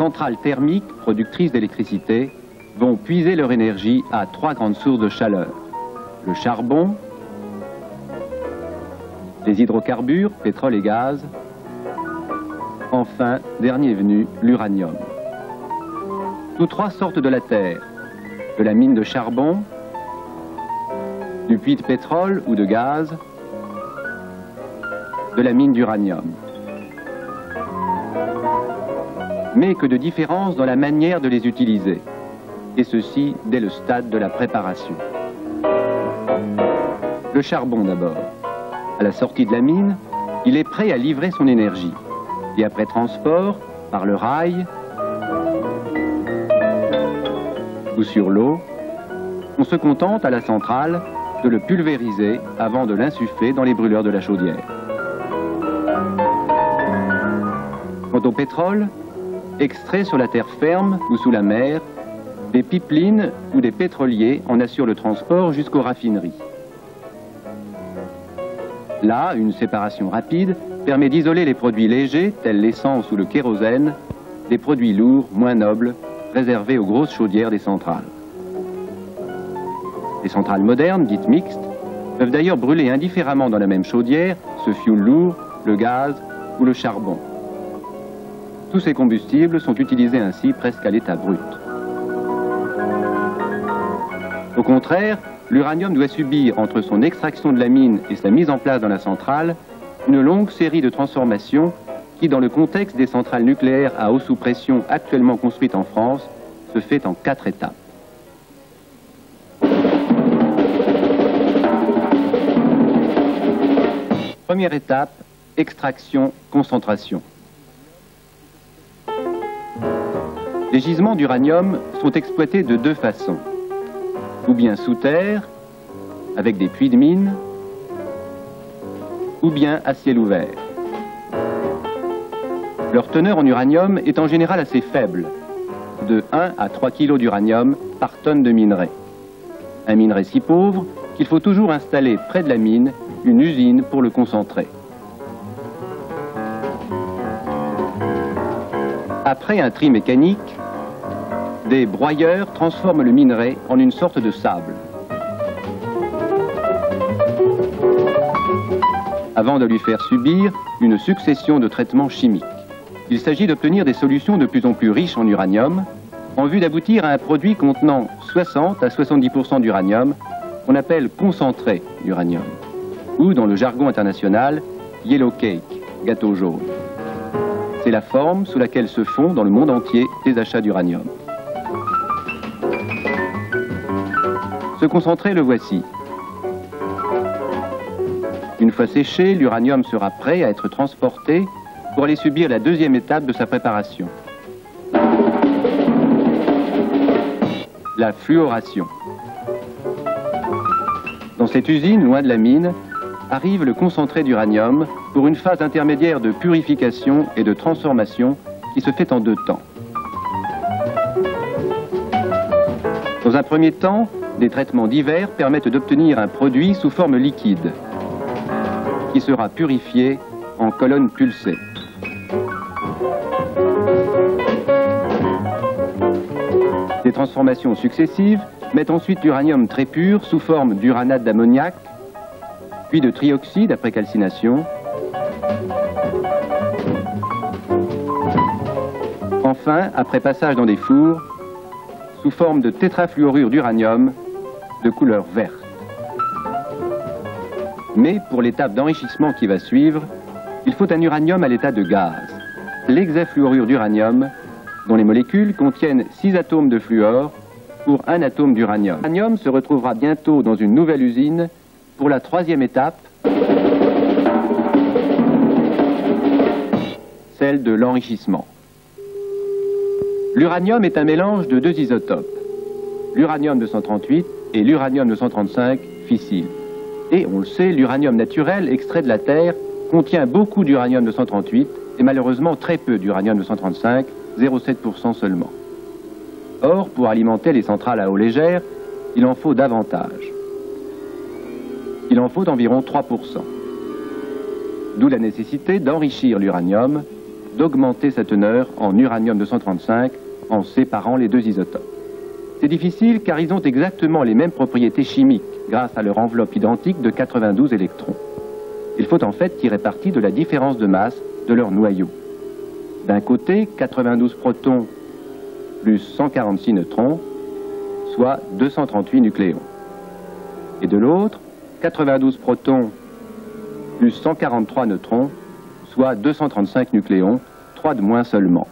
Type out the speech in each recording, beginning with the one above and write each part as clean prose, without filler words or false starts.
centrales thermiques productrices d'électricité vont puiser leur énergie à 3 grandes sources de chaleur. Le charbon, les hydrocarbures, pétrole et gaz, enfin, dernier venu, l'uranium. Tous trois sortent de la terre, de la mine de charbon, du puits de pétrole ou de gaz, de la mine d'uranium. Mais que de différence dans la manière de les utiliser, et ceci dès le stade de la préparation. Le charbon d'abord. À la sortie de la mine, il est prêt à livrer son énergie. Et après transport, par le rail ou sur l'eau, on se contente à la centrale de le pulvériser avant de l'insuffler dans les brûleurs de la chaudière. Quant au pétrole, extrait sur la terre ferme ou sous la mer, des pipelines ou des pétroliers en assurent le transport jusqu'aux raffineries. Là, une séparation rapide permet d'isoler les produits légers, tels l'essence ou le kérosène, des produits lourds, moins nobles, réservés aux grosses chaudières des centrales. Les centrales modernes, dites mixtes, peuvent d'ailleurs brûler indifféremment dans la même chaudière ce fioul lourd, le gaz ou le charbon. Tous ces combustibles sont utilisés ainsi presque à l'état brut. Au contraire, l'uranium doit subir, entre son extraction de la mine et sa mise en place dans la centrale, une longue série de transformations qui, dans le contexte des centrales nucléaires à eau sous pression actuellement construites en France, se fait en 4 étapes. Première étape, extraction, concentration. Les gisements d'uranium sont exploités de 2 façons. Ou bien sous terre, avec des puits de mine, ou bien à ciel ouvert. Leur teneur en uranium est en général assez faible, de 1 à 3 kg d'uranium par tonne de minerai. Un minerai si pauvre qu'il faut toujours installer près de la mine une usine pour le concentrer. Après un tri mécanique, des broyeurs transforment le minerai en une sorte de sable. Avant de lui faire subir une succession de traitements chimiques. Il s'agit d'obtenir des solutions de plus en plus riches en uranium, en vue d'aboutir à un produit contenant 60 à 70% d'uranium, qu'on appelle concentré d'uranium, ou dans le jargon international, yellow cake, gâteau jaune. C'est la forme sous laquelle se font dans le monde entier des achats d'uranium. Ce concentré, le voici. Une fois séché, l'uranium sera prêt à être transporté pour aller subir la 2e étape de sa préparation. La fluoration. Dans cette usine, loin de la mine, arrive le concentré d'uranium pour une phase intermédiaire de purification et de transformation qui se fait en 2 temps. Dans un premier temps, des traitements divers permettent d'obtenir un produit sous forme liquide, qui sera purifié en colonnes pulsées. Ces transformations successives mettent ensuite l'uranium très pur sous forme d'uranate d'ammoniac, puis de trioxyde après calcination. Enfin, après passage dans des fours, sous forme de tétrafluorure d'uranium de couleur verte. Mais pour l'étape d'enrichissement qui va suivre, il faut un uranium à l'état de gaz, l'hexafluorure d'uranium, dont les molécules contiennent 6 atomes de fluor pour 1 atome d'uranium. L'uranium se retrouvera bientôt dans une nouvelle usine pour la 3e étape, celle de l'enrichissement. L'uranium est un mélange de 2 isotopes, l'uranium-238 et l'uranium-235 fissile. Et on le sait, l'uranium naturel extrait de la Terre contient beaucoup d'uranium-238 et malheureusement très peu d'uranium-235, 0,7% seulement. Or, pour alimenter les centrales à eau légère, il en faut davantage. Il en faut environ 3%. D'où la nécessité d'enrichir l'uranium d'augmenter sa teneur en uranium-235 en séparant les deux isotopes. C'est difficile car ils ont exactement les mêmes propriétés chimiques grâce à leur enveloppe identique de 92 électrons. Il faut en fait tirer parti de la différence de masse de leur noyau. D'un côté, 92 protons plus 146 neutrons, soit 238 nucléons. Et de l'autre, 92 protons plus 143 neutrons, soit 235 nucléons, 3 de moins seulement.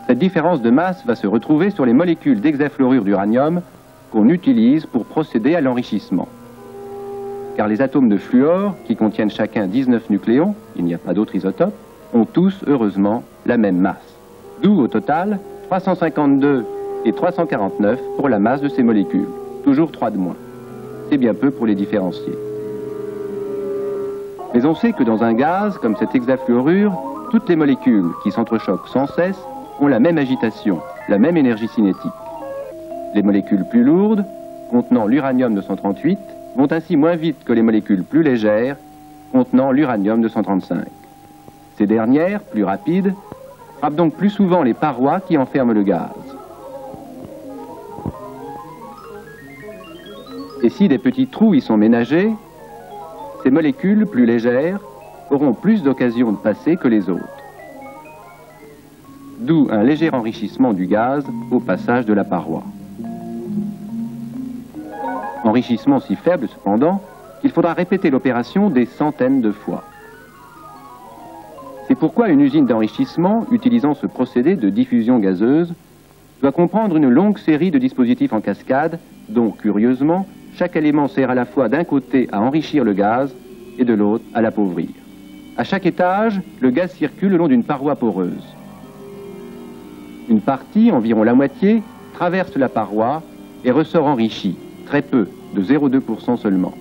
Cette différence de masse va se retrouver sur les molécules d'hexafluorure d'uranium qu'on utilise pour procéder à l'enrichissement. Car les atomes de fluor, qui contiennent chacun 19 nucléons, il n'y a pas d'autres isotopes, ont tous, heureusement, la même masse. D'où, au total, 352 et 349 pour la masse de ces molécules, toujours 3 de moins. C'est bien peu pour les différencier. Mais on sait que dans un gaz, comme cette hexafluorure, toutes les molécules qui s'entrechoquent sans cesse ont la même agitation, la même énergie cinétique. Les molécules plus lourdes, contenant l'uranium-238, vont ainsi moins vite que les molécules plus légères, contenant l'uranium-235. Ces dernières, plus rapides, frappent donc plus souvent les parois qui enferment le gaz. Et si des petits trous y sont ménagés, ces molécules plus légères auront plus d'occasions de passer que les autres. D'où un léger enrichissement du gaz au passage de la paroi. Enrichissement si faible cependant qu'il faudra répéter l'opération des centaines de fois. C'est pourquoi une usine d'enrichissement utilisant ce procédé de diffusion gazeuse doit comprendre une longue série de dispositifs en cascade dont, curieusement, chaque élément sert à la fois d'un côté à enrichir le gaz et de l'autre à l'appauvrir. À chaque étage, le gaz circule le long d'une paroi poreuse. Une partie, environ la moitié, traverse la paroi et ressort enrichie, très peu, de 0,2% seulement.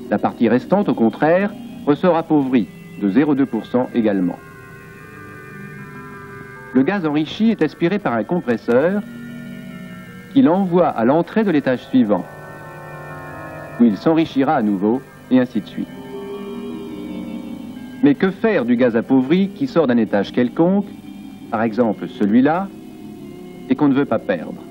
La partie restante, au contraire, ressort appauvrie, de 0,2% également. Le gaz enrichi est aspiré par un compresseur qui l'envoie à l'entrée de l'étage suivant, où il s'enrichira à nouveau, et ainsi de suite. Mais que faire du gaz appauvri qui sort d'un étage quelconque, par exemple celui-là, et qu'on ne veut pas perdre?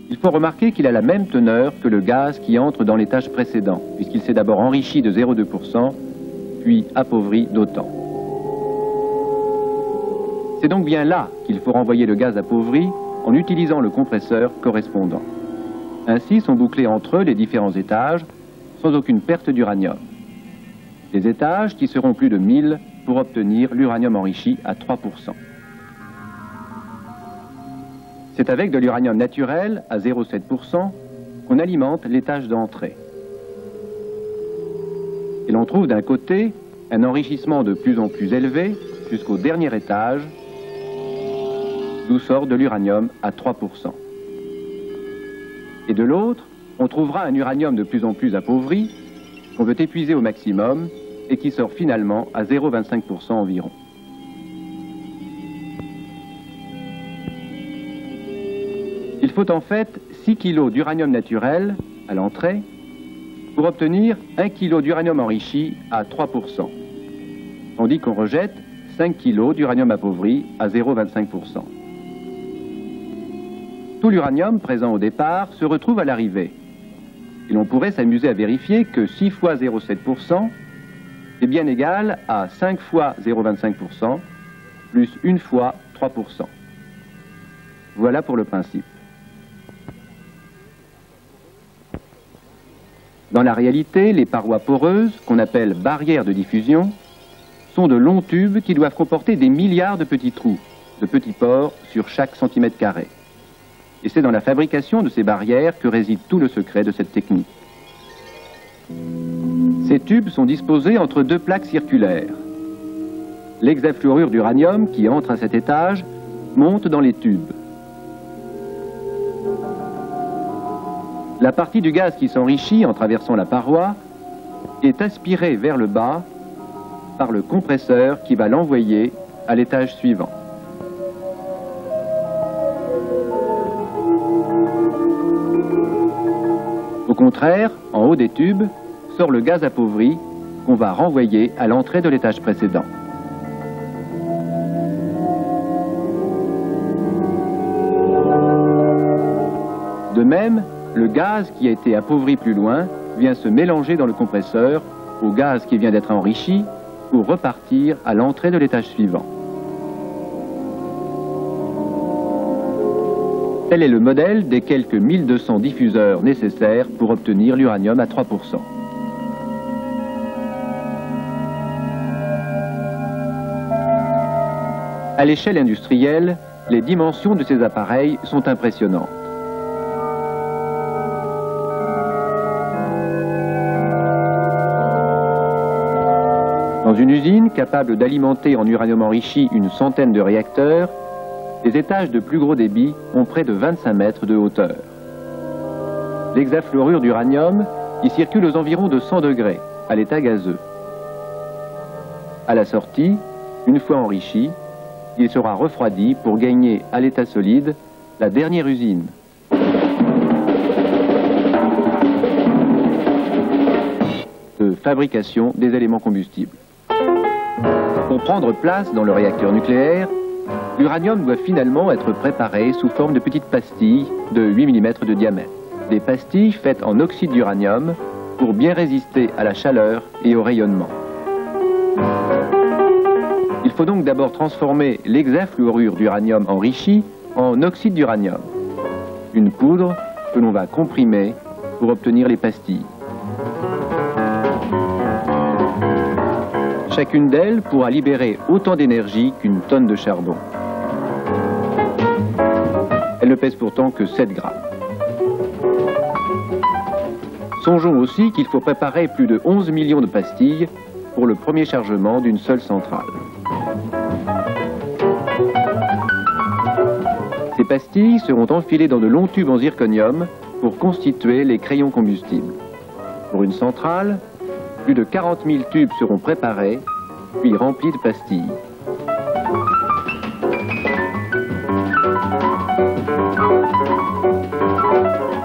Il faut remarquer qu'il a la même teneur que le gaz qui entre dans l'étage précédent, puisqu'il s'est d'abord enrichi de 0,2%, puis appauvri d'autant. C'est donc bien là qu'il faut renvoyer le gaz appauvri en utilisant le compresseur correspondant. Ainsi sont bouclés entre eux les différents étages, sans aucune perte d'uranium. Les étages qui seront plus de 1000 pour obtenir l'uranium enrichi à 3%. C'est avec de l'uranium naturel à 0,7% qu'on alimente l'étage d'entrée. Et l'on trouve d'un côté un enrichissement de plus en plus élevé jusqu'au dernier étage, d'où sort de l'uranium à 3%. Et de l'autre, on trouvera un uranium de plus en plus appauvri, qu'on veut épuiser au maximum, et qui sort finalement à 0,25% environ. Il faut en fait 6 kg d'uranium naturel à l'entrée pour obtenir 1 kg d'uranium enrichi à 3%, tandis qu'on rejette 5 kg d'uranium appauvri à 0,25%. Tout l'uranium présent au départ se retrouve à l'arrivée. Et l'on pourrait s'amuser à vérifier que 6 fois 0,7% est bien égal à 5 fois 0,25% plus 1 fois 3%. Voilà pour le principe. Dans la réalité, les parois poreuses, qu'on appelle barrières de diffusion, sont de longs tubes qui doivent comporter des milliards de petits trous, de petits pores sur chaque centimètre carré. Et c'est dans la fabrication de ces barrières que réside tout le secret de cette technique. Ces tubes sont disposés entre deux plaques circulaires. L'hexafluorure d'uranium qui entre à cet étage monte dans les tubes. La partie du gaz qui s'enrichit en traversant la paroi est aspirée vers le bas par le compresseur qui va l'envoyer à l'étage suivant. Au contraire, en haut des tubes, sort le gaz appauvri qu'on va renvoyer à l'entrée de l'étage précédent. De même, le gaz qui a été appauvri plus loin vient se mélanger dans le compresseur au gaz qui vient d'être enrichi pour repartir à l'entrée de l'étage suivant. Tel est le modèle des quelques 1200 diffuseurs nécessaires pour obtenir l'uranium à 3%. À l'échelle industrielle, les dimensions de ces appareils sont impressionnantes. Dans une usine capable d'alimenter en uranium enrichi une centaine de réacteurs, les étages de plus gros débit ont près de 25 mètres de hauteur. L'hexafluorure d'uranium y circule aux environs de 100 degrés, à l'état gazeux. À la sortie, une fois enrichi, il sera refroidi pour gagner à l'état solide la dernière usine. De fabrication des éléments combustibles. Pour prendre place dans le réacteur nucléaire, l'uranium doit finalement être préparé sous forme de petites pastilles de 8 mm de diamètre. Des pastilles faites en oxyde d'uranium pour bien résister à la chaleur et au rayonnement. Il faut donc d'abord transformer l'hexafluorure d'uranium enrichi en oxyde d'uranium, une poudre que l'on va comprimer pour obtenir les pastilles. Chacune d'elles pourra libérer autant d'énergie qu'une tonne de charbon. Elle ne pèse pourtant que 7 grammes. Songeons aussi qu'il faut préparer plus de 11 millions de pastilles pour le premier chargement d'une seule centrale. Ces pastilles seront enfilées dans de longs tubes en zirconium pour constituer les crayons combustibles. Pour une centrale, plus de 40 000 tubes seront préparés, puis remplis de pastilles.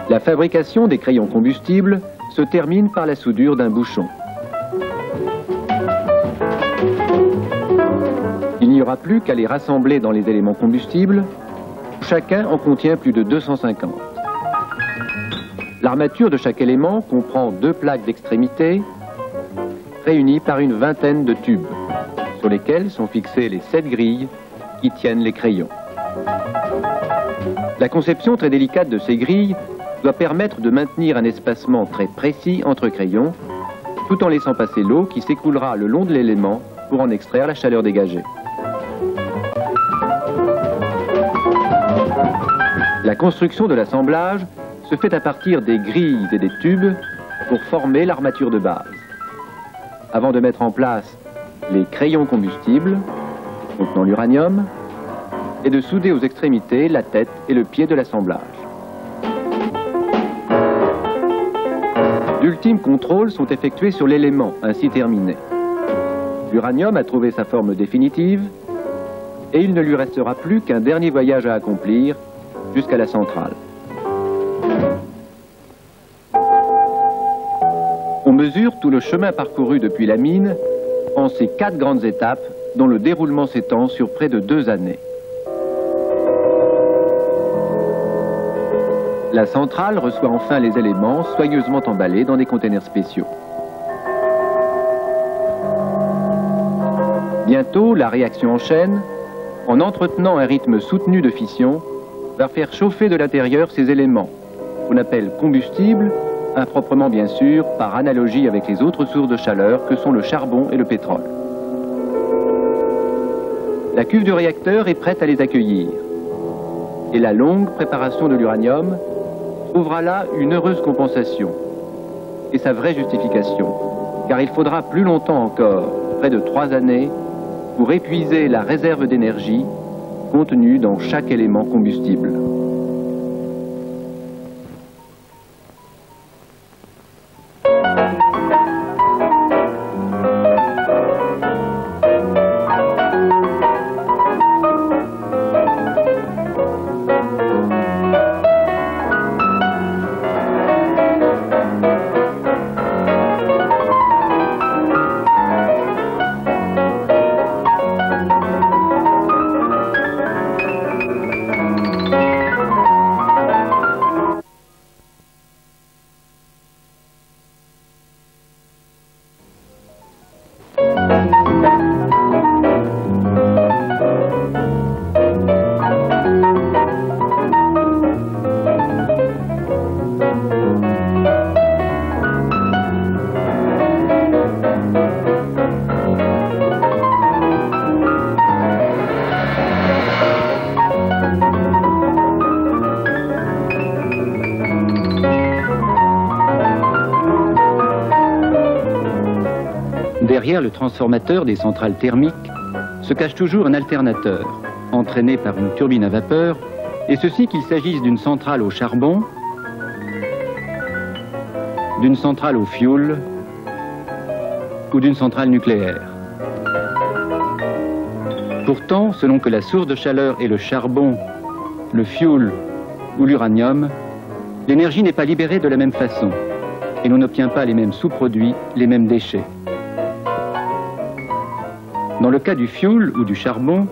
La fabrication des crayons combustibles se termine par la soudure d'un bouchon. Il n'y aura plus qu'à les rassembler dans les éléments combustibles. Chacun en contient plus de 250. L'armature de chaque élément comprend 2 plaques d'extrémité réunies par une vingtaine de tubes, sur lesquels sont fixées les 7 grilles qui tiennent les crayons. La conception très délicate de ces grilles doit permettre de maintenir un espacement très précis entre crayons, tout en laissant passer l'eau qui s'écoulera le long de l'élément pour en extraire la chaleur dégagée. La construction de l'assemblage se fait à partir des grilles et des tubes pour former l'armature de base. Avant de mettre en place les crayons combustibles, contenant l'uranium, et de souder aux extrémités la tête et le pied de l'assemblage. D'ultimes contrôles sont effectués sur l'élément ainsi terminé. L'uranium a trouvé sa forme définitive et il ne lui restera plus qu'un dernier voyage à accomplir jusqu'à la centrale. On mesure tout le chemin parcouru depuis la mine en ces 4 grandes étapes dont le déroulement s'étend sur près de 2 années. La centrale reçoit enfin les éléments soigneusement emballés dans des containers spéciaux. Bientôt, la réaction en chaîne, en entretenant un rythme soutenu de fission, va faire chauffer de l'intérieur ces éléments, qu'on appelle combustibles, improprement bien sûr, par analogie avec les autres sources de chaleur que sont le charbon et le pétrole. La cuve du réacteur est prête à les accueillir. Et la longue préparation de l'uranium trouvera là une heureuse compensation et sa vraie justification, car il faudra plus longtemps encore, près de 3 années, pour épuiser la réserve d'énergie contenue dans chaque élément combustible. Derrière le transformateur des centrales thermiques se cache toujours un alternateur, entraîné par une turbine à vapeur, et ceci qu'il s'agisse d'une centrale au charbon, d'une centrale au fioul ou d'une centrale nucléaire. Pourtant, selon que la source de chaleur est le charbon, le fioul ou l'uranium, l'énergie n'est pas libérée de la même façon et l'on n'obtient pas les mêmes sous-produits, les mêmes déchets. Dans le cas du fioul ou du charbon,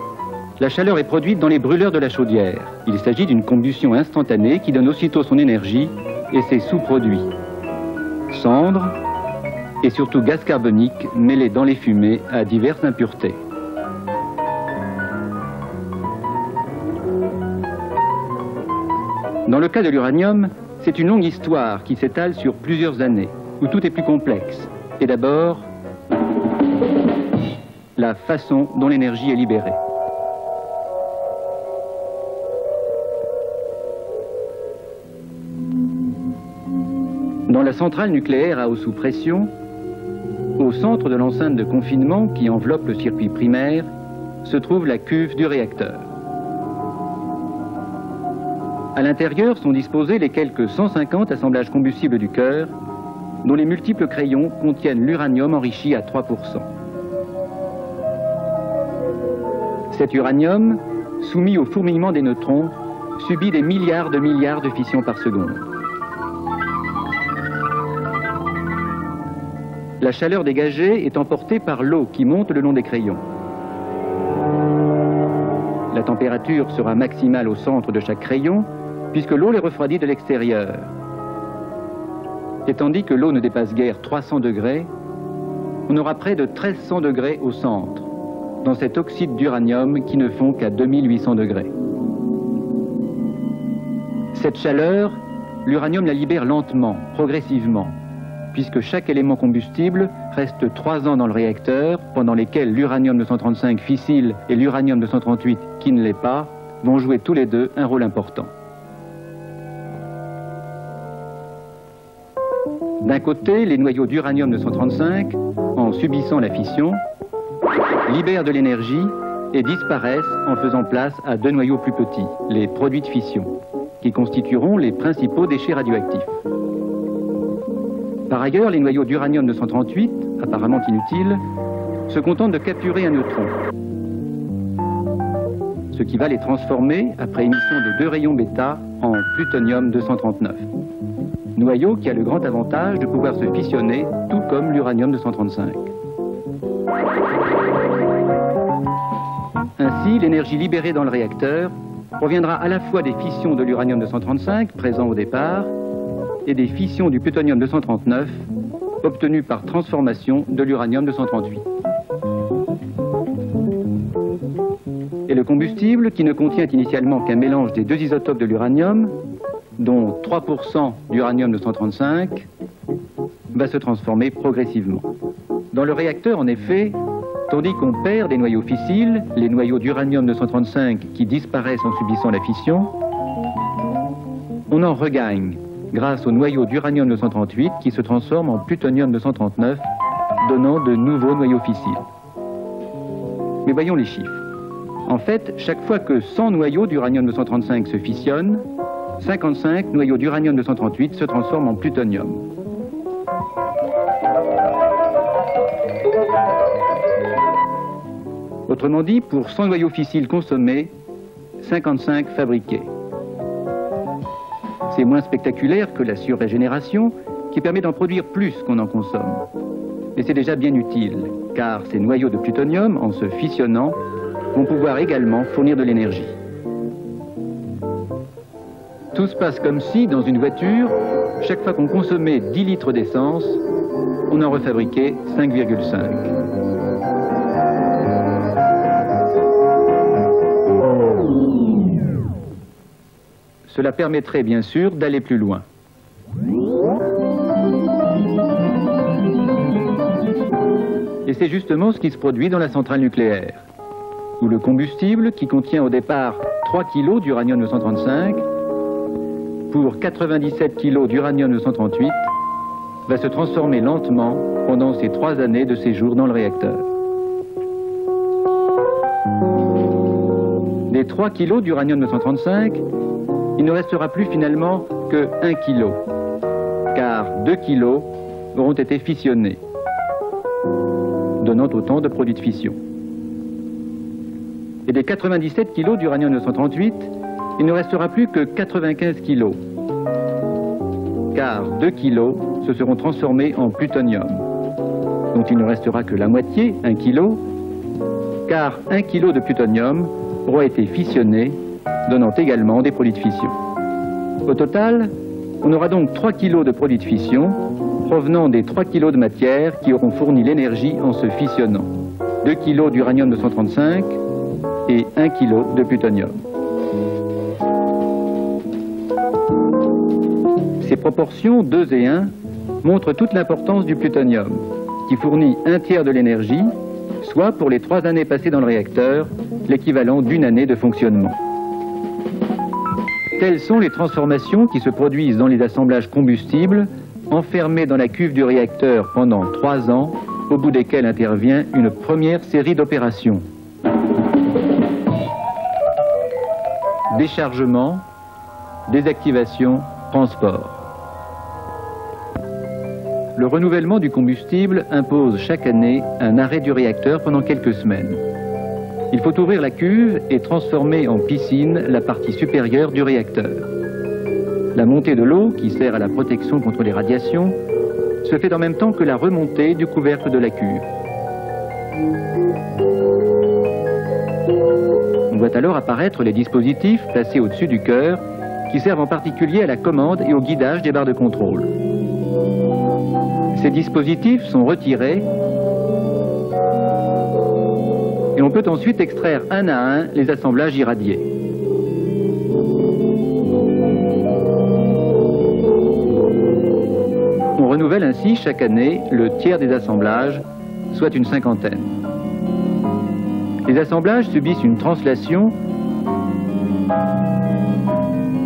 la chaleur est produite dans les brûleurs de la chaudière. Il s'agit d'une combustion instantanée qui donne aussitôt son énergie et ses sous-produits. Cendres et surtout gaz carbonique mêlés dans les fumées à diverses impuretés. Dans le cas de l'uranium, c'est une longue histoire qui s'étale sur plusieurs années, où tout est plus complexe. Et d'abord, la façon dont l'énergie est libérée. Dans la centrale nucléaire à eau sous pression, au centre de l'enceinte de confinement qui enveloppe le circuit primaire, se trouve la cuve du réacteur. À l'intérieur sont disposés les quelques 150 assemblages combustibles du cœur, dont les multiples crayons contiennent l'uranium enrichi à 3%. Cet uranium, soumis au fourmillement des neutrons, subit des milliards de fissions par seconde. La chaleur dégagée est emportée par l'eau qui monte le long des crayons. La température sera maximale au centre de chaque crayon, puisque l'eau les refroidit de l'extérieur. Et tandis que l'eau ne dépasse guère 300 degrés, on aura près de 1300 degrés au centre, dans cet oxyde d'uranium qui ne fond qu'à 2800 degrés. Cette chaleur, l'uranium la libère lentement, progressivement, puisque chaque élément combustible reste 3 ans dans le réacteur, pendant lesquels l'uranium 235 fissile et l'uranium 238 qui ne l'est pas vont jouer tous les deux un rôle important. D'un côté, les noyaux d'uranium 235, en subissant la fission, libèrent de l'énergie et disparaissent en faisant place à 2 noyaux plus petits, les produits de fission, qui constitueront les principaux déchets radioactifs. Par ailleurs, les noyaux d'uranium 238, apparemment inutiles, se contentent de capturer un neutron, ce qui va les transformer, après émission de 2 rayons bêta, en plutonium 239. Noyau qui a le grand avantage de pouvoir se fissionner, tout comme l'uranium 235. Ainsi, l'énergie libérée dans le réacteur proviendra à la fois des fissions de l'uranium 235, présent au départ, et des fissions du plutonium 239, obtenues par transformation de l'uranium 238. Et le combustible, qui ne contient initialement qu'un mélange des 2 isotopes de l'uranium, dont 3% d'uranium 235, va se transformer progressivement. Dans le réacteur, en effet, tandis qu'on perd des noyaux fissiles, les noyaux d'uranium 235 qui disparaissent en subissant la fission, on en regagne grâce aux noyaux d'uranium 238 qui se transforment en plutonium 239, donnant de nouveaux noyaux fissiles. Mais voyons les chiffres. En fait, chaque fois que 100 noyaux d'uranium 235 se fissionnent, 55 noyaux d'uranium 238 se transforment en plutonium. Autrement dit, pour 100 noyaux fissiles consommés, 55 fabriqués. C'est moins spectaculaire que la surrégénération, qui permet d'en produire plus qu'on en consomme. Mais c'est déjà bien utile, car ces noyaux de plutonium, en se fissionnant, vont pouvoir également fournir de l'énergie. Tout se passe comme si, dans une voiture, chaque fois qu'on consommait 10 litres d'essence, on en refabriquait 5,5. Cela permettrait bien sûr d'aller plus loin. Et c'est justement ce qui se produit dans la centrale nucléaire, où le combustible, qui contient au départ 3 kg d'uranium 235, pour 97 kg d'uranium 238, va se transformer lentement pendant ces 3 années de séjour dans le réacteur. Des 3 kg d'uranium-235, il ne restera plus finalement que 1 kg, car 2 kg auront été fissionnés, donnant autant de produits de fission. Et des 97 kg d'uranium-238, il ne restera plus que 95 kg, car 2 kg se seront transformés en plutonium, dont il ne restera que la moitié, 1 kg, car 1 kg de plutonium aura été fissionné, donnant également des produits de fission. Au total, on aura donc 3 kg de produits de fission, provenant des 3 kg de matière qui auront fourni l'énergie en se fissionnant. 2 kg d'uranium-235 et 1 kg de plutonium. Ces proportions 2 et 1 montrent toute l'importance du plutonium, qui fournit 1/3 de l'énergie, soit pour les 3 années passées dans le réacteur, l'équivalent d'1 année de fonctionnement. Telles sont les transformations qui se produisent dans les assemblages combustibles, enfermés dans la cuve du réacteur pendant 3 ans, au bout desquels intervient une première série d'opérations. Déchargement, désactivation, transport. Le renouvellement du combustible impose chaque année un arrêt du réacteur pendant quelques semaines. Il faut ouvrir la cuve et transformer en piscine la partie supérieure du réacteur. La montée de l'eau, qui sert à la protection contre les radiations, se fait en même temps que la remontée du couvercle de la cuve. On voit alors apparaître les dispositifs placés au-dessus du cœur, qui servent en particulier à la commande et au guidage des barres de contrôle. Ces dispositifs sont retirés et on peut ensuite extraire un à un les assemblages irradiés. On renouvelle ainsi chaque année le tiers des assemblages, soit une 50aine. Les assemblages subissent une translation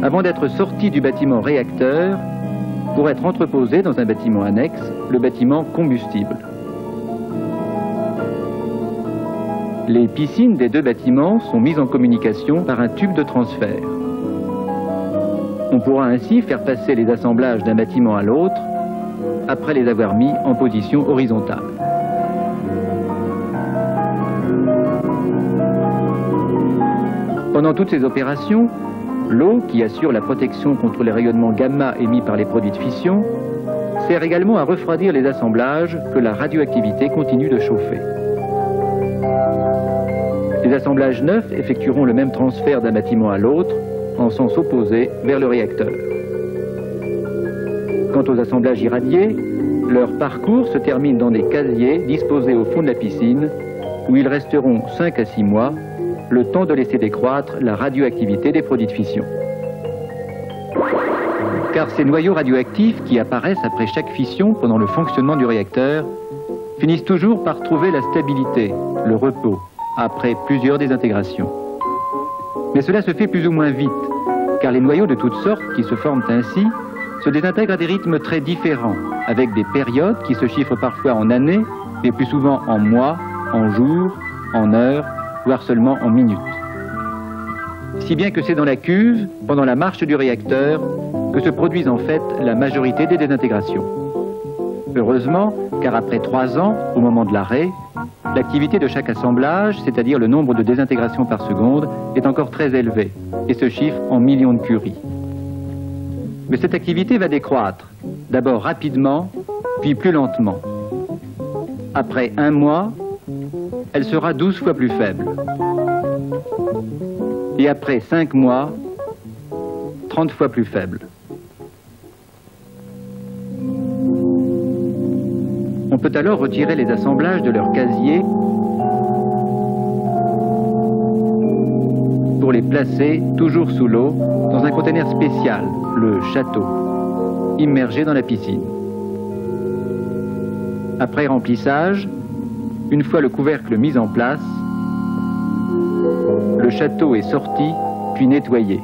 avant d'être sortis du bâtiment réacteur pour être entreposés dans un bâtiment annexe, le bâtiment combustible. Les piscines des 2 bâtiments sont mises en communication par un tube de transfert. On pourra ainsi faire passer les assemblages d'un bâtiment à l'autre après les avoir mis en position horizontale. Pendant toutes ces opérations, l'eau, qui assure la protection contre les rayonnements gamma émis par les produits de fission, sert également à refroidir les assemblages que la radioactivité continue de chauffer. Les assemblages neufs effectueront le même transfert d'un bâtiment à l'autre, en sens opposé vers le réacteur. Quant aux assemblages irradiés, leur parcours se termine dans des casiers disposés au fond de la piscine, où ils resteront 5 à 6 mois, le temps de laisser décroître la radioactivité des produits de fission. Car ces noyaux radioactifs qui apparaissent après chaque fission pendant le fonctionnement du réacteur finissent toujours par trouver la stabilité, le repos, après plusieurs désintégrations. Mais cela se fait plus ou moins vite, car les noyaux de toutes sortes qui se forment ainsi se désintègrent à des rythmes très différents, avec des périodes qui se chiffrent parfois en années, mais plus souvent en mois, en jours, en heures, voire seulement en minutes. Si bien que c'est dans la cuve, pendant la marche du réacteur, que se produisent en fait la majorité des désintégrations. Heureusement, car après 3 ans, au moment de l'arrêt, l'activité de chaque assemblage, c'est-à-dire le nombre de désintégrations par seconde, est encore très élevé et se chiffre en millions de curies. Mais cette activité va décroître, d'abord rapidement, puis plus lentement. Après 1 mois, elle sera 12 fois plus faible. Et après 5 mois, 30 fois plus faible. On peut alors retirer les assemblages de leur casier pour les placer, toujours sous l'eau, dans un conteneur spécial, le château, immergé dans la piscine. Après remplissage, une fois le couvercle mis en place, le château est sorti, puis nettoyé.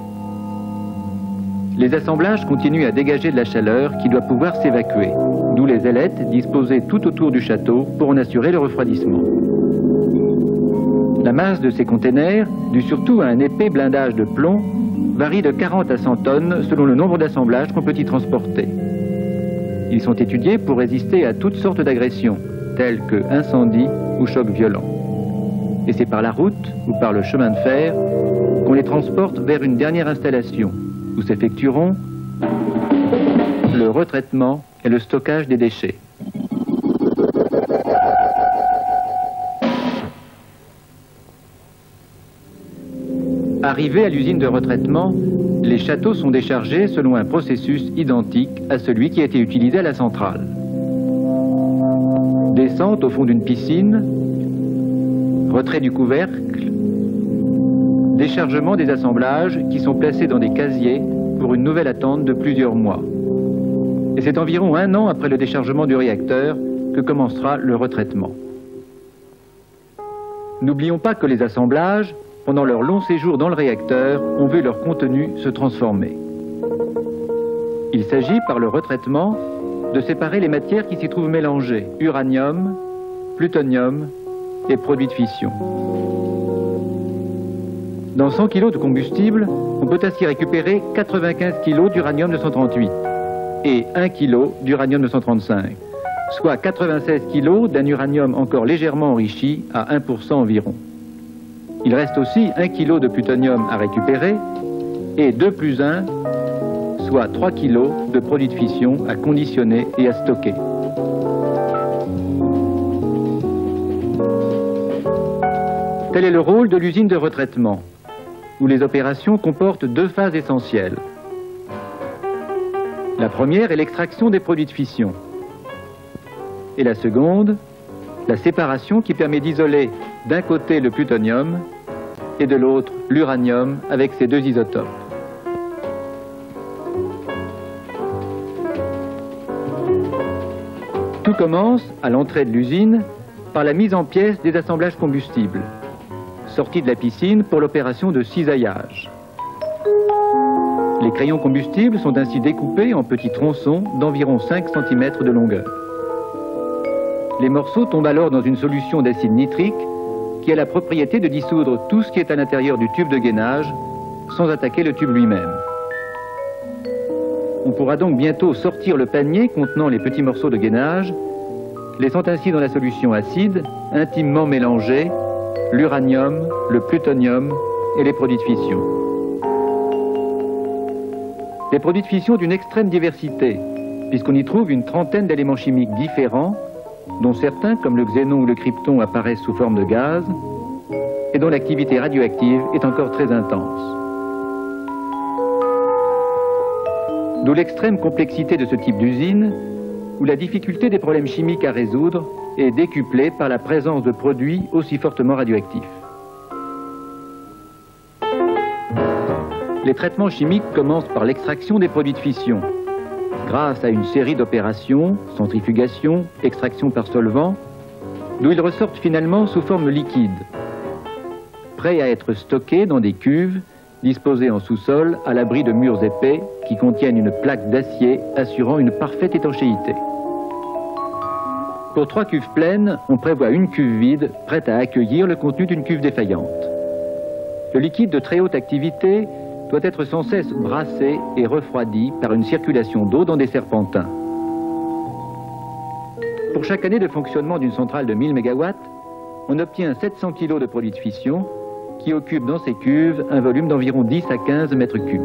Les assemblages continuent à dégager de la chaleur qui doit pouvoir s'évacuer. d'où les ailettes disposées tout autour du château pour en assurer le refroidissement. La masse de ces containers, due surtout à un épais blindage de plomb, varie de 40 à 100 tonnes selon le nombre d'assemblages qu'on peut y transporter. Ils sont étudiés pour résister à toutes sortes d'agressions, telles que incendies ou chocs violents. Et c'est par la route ou par le chemin de fer qu'on les transporte vers une dernière installation, où s'effectueront le retraitement et le stockage des déchets. Arrivés à l'usine de retraitement, les châteaux sont déchargés selon un processus identique à celui qui a été utilisé à la centrale. Descente au fond d'une piscine, retrait du couvercle, déchargement des assemblages qui sont placés dans des casiers pour une nouvelle attente de plusieurs mois. Et c'est environ 1 an après le déchargement du réacteur que commencera le retraitement. N'oublions pas que les assemblages, pendant leur long séjour dans le réacteur, ont vu leur contenu se transformer. Il s'agit, par le retraitement, de séparer les matières qui s'y trouvent mélangées, uranium, plutonium et produits de fission. Dans 100 kg de combustible, on peut ainsi récupérer 95 kg d'uranium-238 et 1 kg d'uranium-235, soit 96 kg d'un uranium encore légèrement enrichi à 1% environ. Il reste aussi 1 kg de plutonium à récupérer et 2 plus 1, soit 3 kg de produits de fission à conditionner et à stocker. Tel est le rôle de l'usine de retraitement, où les opérations comportent 2 phases essentielles. La première est l'extraction des produits de fission. Et la seconde, la séparation qui permet d'isoler d'un côté le plutonium et de l'autre l'uranium avec ses 2 isotopes. Tout commence à l'entrée de l'usine par la mise en pièces des assemblages combustibles, sortis de la piscine pour l'opération de cisaillage. Les crayons combustibles sont ainsi découpés en petits tronçons d'environ 5 cm de longueur. Les morceaux tombent alors dans une solution d'acide nitrique qui a la propriété de dissoudre tout ce qui est à l'intérieur du tube de gainage sans attaquer le tube lui-même. On pourra donc bientôt sortir le panier contenant les petits morceaux de gainage, laissant ainsi dans la solution acide, intimement mélangés, l'uranium, le plutonium et les produits de fission. Des produits de fission d'une extrême diversité, puisqu'on y trouve une 30aine d'éléments chimiques différents, dont certains, comme le xénon ou le krypton, apparaissent sous forme de gaz, et dont l'activité radioactive est encore très intense. D'où l'extrême complexité de ce type d'usine, où la difficulté des problèmes chimiques à résoudre est décuplée par la présence de produits aussi fortement radioactifs. Les traitements chimiques commencent par l'extraction des produits de fission, grâce à une série d'opérations, centrifugation, extraction par solvant, d'où ils ressortent finalement sous forme liquide, prêts à être stockés dans des cuves disposées en sous-sol à l'abri de murs épais qui contiennent une plaque d'acier assurant une parfaite étanchéité. Pour 3 cuves pleines, on prévoit une cuve vide prête à accueillir le contenu d'une cuve défaillante. Le liquide de très haute activité doit être sans cesse brassé et refroidi par une circulation d'eau dans des serpentins. Pour chaque année de fonctionnement d'une centrale de 1000 MW, on obtient 700 kg de produits de fission qui occupent dans ces cuves un volume d'environ 10 à 15 mètres cubes.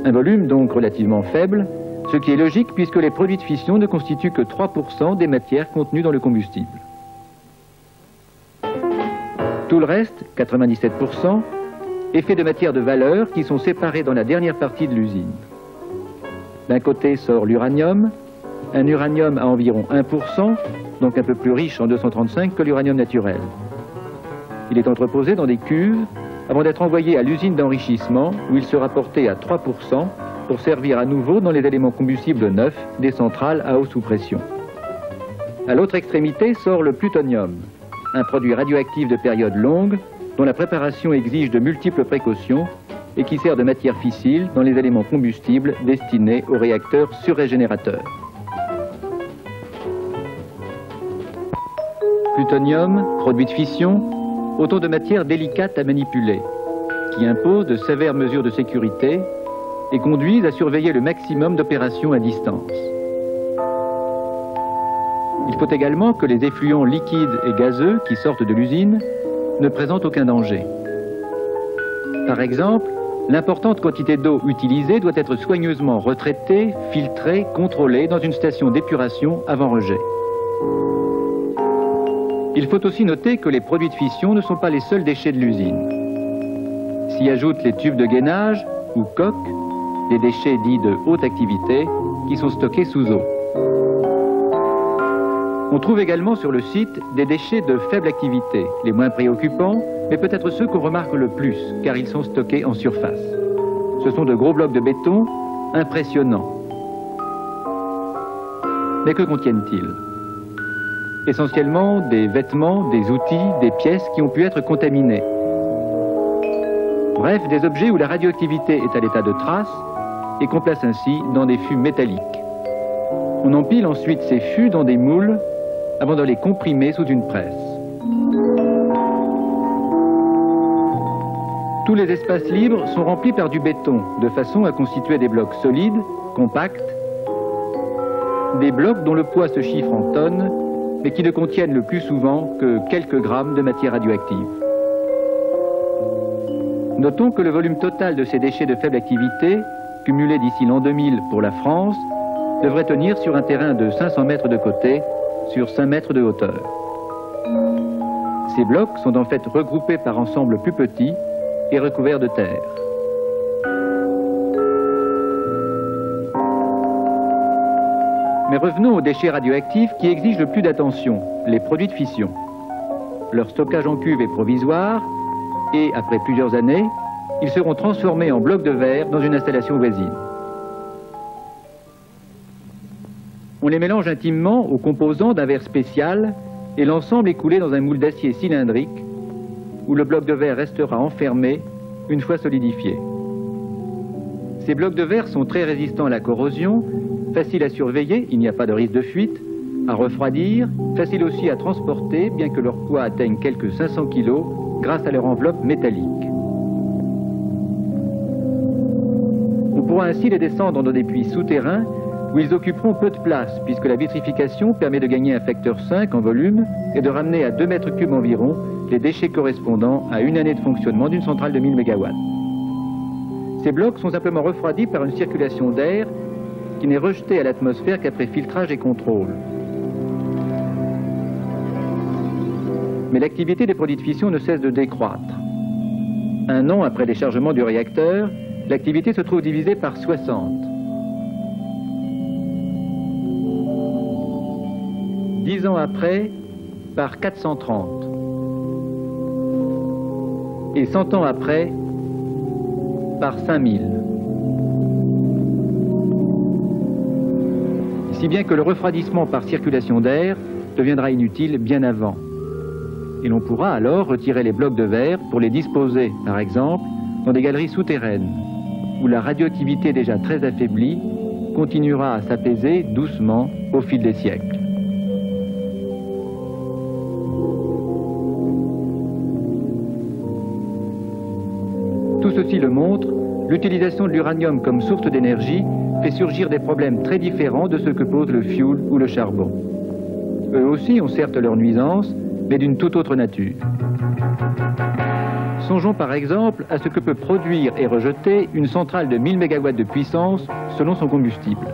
Un volume donc relativement faible, ce qui est logique puisque les produits de fission ne constituent que 3% des matières contenues dans le combustible. Tout le reste, 97%, est fait de matières de valeur qui sont séparées dans la dernière partie de l'usine. D'un côté sort l'uranium, un uranium à environ 1%, donc un peu plus riche en 235 que l'uranium naturel. Il est entreposé dans des cuves avant d'être envoyé à l'usine d'enrichissement où il sera porté à 3% pour servir à nouveau dans les éléments combustibles neufs des centrales à eau sous pression. À l'autre extrémité sort le plutonium, un produit radioactif de période longue dont la préparation exige de multiples précautions et qui sert de matière fissile dans les éléments combustibles destinés aux réacteurs surrégénérateurs. plutonium, produits de fission, autant de matières délicates à manipuler, qui imposent de sévères mesures de sécurité et conduisent à surveiller le maximum d'opérations à distance. Il faut également que les effluents liquides et gazeux qui sortent de l'usine ne présentent aucun danger. Par exemple, l'importante quantité d'eau utilisée doit être soigneusement retraitée, filtrée, contrôlée dans une station d'épuration avant rejet. Il faut aussi noter que les produits de fission ne sont pas les seuls déchets de l'usine. S'y ajoutent les tubes de gainage ou coques, des déchets dits de haute activité qui sont stockés sous eau. On trouve également sur le site des déchets de faible activité, les moins préoccupants, mais peut-être ceux qu'on remarque le plus, car ils sont stockés en surface. Ce sont de gros blocs de béton impressionnants. Mais que contiennent-ils? Essentiellement des vêtements, des outils, des pièces qui ont pu être contaminés. Bref, des objets où la radioactivité est à l'état de trace et qu'on place ainsi dans des fûts métalliques. On empile ensuite ces fûts dans des moules avant de les comprimer sous une presse. Tous les espaces libres sont remplis par du béton, de façon à constituer des blocs solides, compacts, des blocs dont le poids se chiffre en tonnes, mais qui ne contiennent le plus souvent que quelques grammes de matière radioactive. Notons que le volume total de ces déchets de faible activité, cumulé d'ici l'an 2000 pour la France, devrait tenir sur un terrain de 500 mètres de côté, sur 5 mètres de hauteur. Ces blocs sont en fait regroupés par ensembles plus petits et recouverts de terre. Mais revenons aux déchets radioactifs qui exigent le plus d'attention, les produits de fission. Leur stockage en cuve est provisoire et, après plusieurs années, ils seront transformés en blocs de verre dans une installation voisine. On les mélange intimement aux composants d'un verre spécial et l'ensemble est coulé dans un moule d'acier cylindrique où le bloc de verre restera enfermé une fois solidifié. Ces blocs de verre sont très résistants à la corrosion, faciles à surveiller, il n'y a pas de risque de fuite, à refroidir, faciles aussi à transporter, bien que leur poids atteigne quelques 500 kg grâce à leur enveloppe métallique. On pourra ainsi les descendre dans des puits souterrains où ils occuperont peu de place, puisque la vitrification permet de gagner un facteur 5 en volume et de ramener à 2 mètres cubes environ les déchets correspondant à une année de fonctionnement d'une centrale de 1000 MW. Ces blocs sont simplement refroidis par une circulation d'air qui n'est rejetée à l'atmosphère qu'après filtrage et contrôle. Mais l'activité des produits de fission ne cesse de décroître. Un an après les chargements du réacteur, l'activité se trouve divisée par 60. 10 ans après, par 430. Et 100 ans après, par 5000. Si bien que le refroidissement par circulation d'air deviendra inutile bien avant. Et l'on pourra alors retirer les blocs de verre pour les disposer, par exemple, dans des galeries souterraines, où la radioactivité déjà très affaiblie continuera à s'apaiser doucement au fil des siècles. Tout ceci le montre, l'utilisation de l'uranium comme source d'énergie fait surgir des problèmes très différents de ceux que pose le fioul ou le charbon. Eux aussi ont certes leurs nuisances, mais d'une toute autre nature. Songeons par exemple à ce que peut produire et rejeter une centrale de 1000 MW de puissance selon son combustible.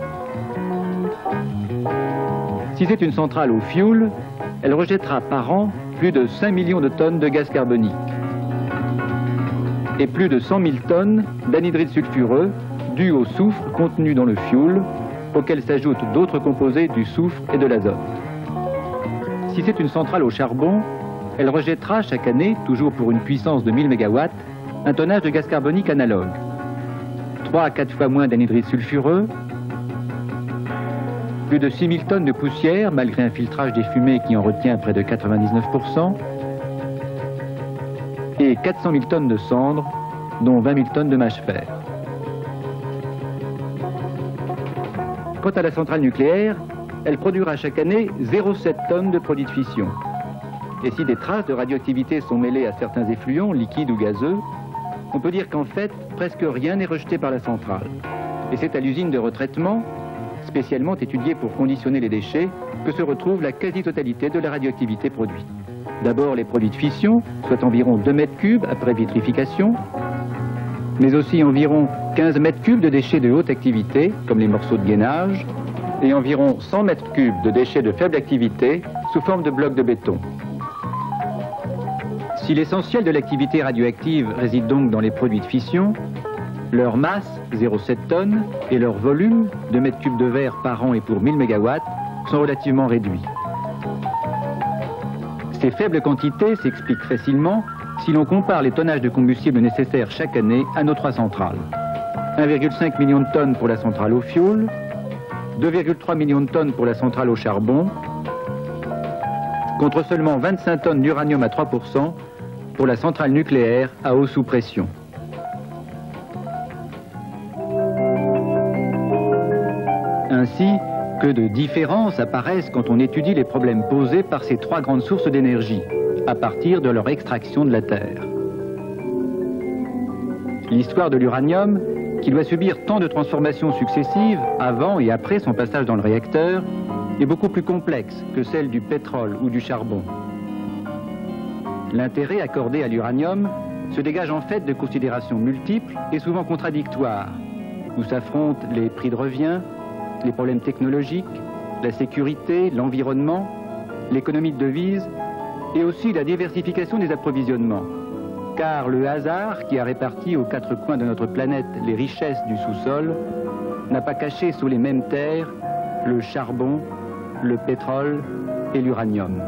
Si c'est une centrale au fioul, elle rejettera par an plus de 5 millions de tonnes de gaz carbonique et plus de 100 000 tonnes d'anhydride sulfureux dû au soufre contenu dans le fioul, auquel s'ajoutent d'autres composés du soufre et de l'azote. Si c'est une centrale au charbon, elle rejettera chaque année, toujours pour une puissance de 1000 MW, un tonnage de gaz carbonique analogue. 3 à 4 fois moins d'anhydride sulfureux, plus de 6000 tonnes de poussière, malgré un filtrage des fumées qui en retient près de 99%, et 400 000 tonnes de cendres, dont 20 000 tonnes de mâche-fer. Quant à la centrale nucléaire, elle produira chaque année 0,7 tonnes de produits de fission. Et si des traces de radioactivité sont mêlées à certains effluents, liquides ou gazeux, on peut dire qu'en fait, presque rien n'est rejeté par la centrale. Et c'est à l'usine de retraitement, spécialement étudiée pour conditionner les déchets, que se retrouve la quasi-totalité de la radioactivité produite. D'abord les produits de fission, soit environ 2 mètres cubes après vitrification, mais aussi environ 15 mètres cubes de déchets de haute activité, comme les morceaux de gainage, et environ 100 mètres cubes de déchets de faible activité, sous forme de blocs de béton. Si l'essentiel de l'activité radioactive réside donc dans les produits de fission, leur masse, 0,7 tonnes, et leur volume, 2 mètres cubes de verre par an et pour 1000 MW, sont relativement réduits. Ces faibles quantités s'expliquent facilement si l'on compare les tonnages de combustible nécessaires chaque année à nos 3 centrales. 1,5 million de tonnes pour la centrale au fioul, 2,3 millions de tonnes pour la centrale au charbon, contre seulement 25 tonnes d'uranium à 3% pour la centrale nucléaire à eau sous pression. Ainsi, que de différences apparaissent quand on étudie les problèmes posés par ces 3 grandes sources d'énergie, à partir de leur extraction de la Terre. L'histoire de l'uranium, qui doit subir tant de transformations successives avant et après son passage dans le réacteur, est beaucoup plus complexe que celle du pétrole ou du charbon. L'intérêt accordé à l'uranium se dégage en fait de considérations multiples et souvent contradictoires, où s'affrontent les prix de revient, les problèmes technologiques, la sécurité, l'environnement, l'économie de devises et aussi la diversification des approvisionnements. Car le hasard, qui a réparti aux 4 coins de notre planète les richesses du sous-sol, n'a pas caché sous les mêmes terres le charbon, le pétrole et l'uranium.